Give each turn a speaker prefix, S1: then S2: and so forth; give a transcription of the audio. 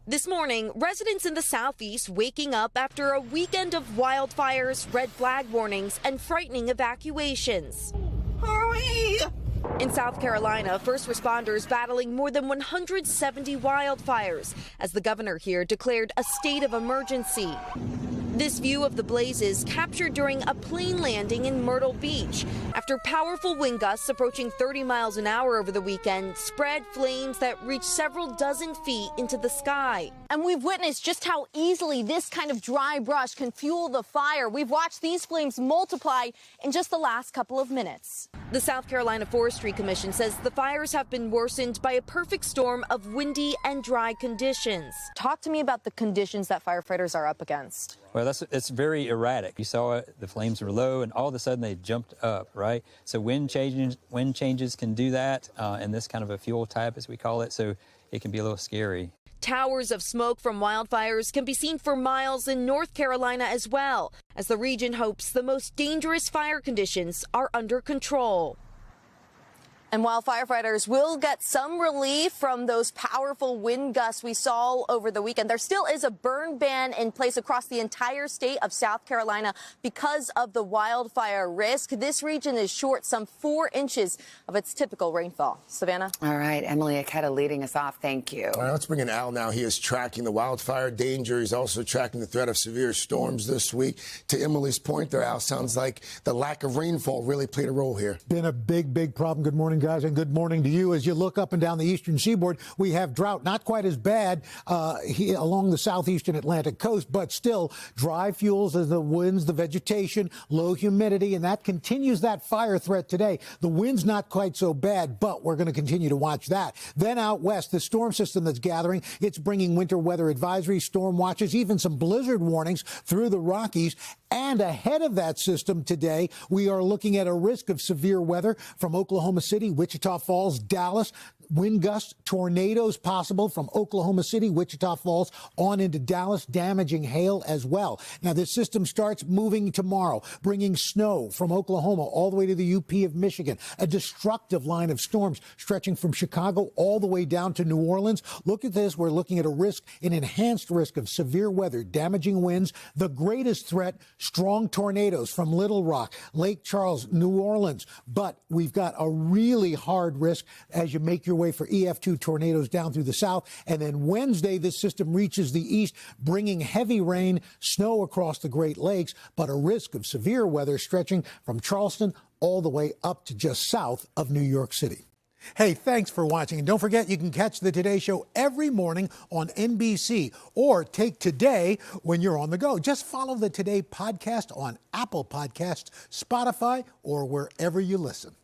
S1: This morning, residents in the southeast waking up after a weekend of wildfires, red flag warnings, and frightening evacuations.
S2: Hurry!
S1: In South Carolina, first responders battling more than 170 wildfires as the governor here declared a state of emergency. This view of the blazes captured during a plane landing in Myrtle Beach after powerful wind gusts approaching 30 miles an hour over the weekend spread flames that reached several dozen feet into the sky.
S3: And we've witnessed just how easily this kind of dry brush can fuel the fire. We've watched these flames multiply in just the last couple of minutes.
S1: The South Carolina Forestry Commission says the fires have been worsened by a perfect storm of windy and dry conditions.
S3: Talk to me about the conditions that firefighters are up against.
S4: Well, it's very erratic. You saw it, the flames were low, and all of a sudden they jumped up, right? So wind changes can do that, and this kind of a fuel type, as we call it, so it can be a little scary.
S1: Towers of smoke from wildfires can be seen for miles in North Carolina as well, as the region hopes the most dangerous fire conditions are under control.
S3: And while firefighters will get some relief from those powerful wind gusts we saw over the weekend, there still is a burn ban in place across the entire state of South Carolina because of the wildfire risk. This region is short some 4 inches of its typical rainfall. Savannah?
S5: All right, Emilie, Ikeda leading us off. Thank you.
S6: All right, let's bring in Al now. He is tracking the wildfire danger. He's also tracking the threat of severe storms this week. To Emilie's point there, Al, sounds like the lack of rainfall really played a role here.
S7: Been a big problem. Good morning, guys, and good morning to you. As you look up and down the eastern seaboard, we have drought, not quite as bad here along the southeastern Atlantic coast, but still dry fuels as the winds, the vegetation, low humidity, and that continues that fire threat today. The wind's not quite so bad, but we're going to continue to watch that. Then out west, the storm system that's gathering, it's bringing winter weather advisories, storm watches, even some blizzard warnings through the Rockies. And ahead of that system today, we are looking at a risk of severe weather from Oklahoma City, Wichita Falls, Dallas. Wind gusts, tornadoes possible from Oklahoma City, Wichita Falls, on into Dallas, damaging hail as well. Now, this system starts moving tomorrow, bringing snow from Oklahoma all the way to the UP of Michigan, a destructive line of storms stretching from Chicago all the way down to New Orleans. Look at this. We're looking at a risk, an enhanced risk of severe weather, damaging winds. The greatest threat, strong tornadoes from Little Rock, Lake Charles, New Orleans. But we've got a really hard risk as you make your way for EF2 tornadoes down through the south. And then Wednesday, this system reaches the east, bringing heavy rain, snow across the Great Lakes, but a risk of severe weather stretching from Charleston all the way up to just south of New York City. Hey, thanks for watching. And don't forget, you can catch the Today Show every morning on NBC or take Today when you're on the go. Just follow the Today podcast on Apple Podcasts, Spotify, or wherever you listen.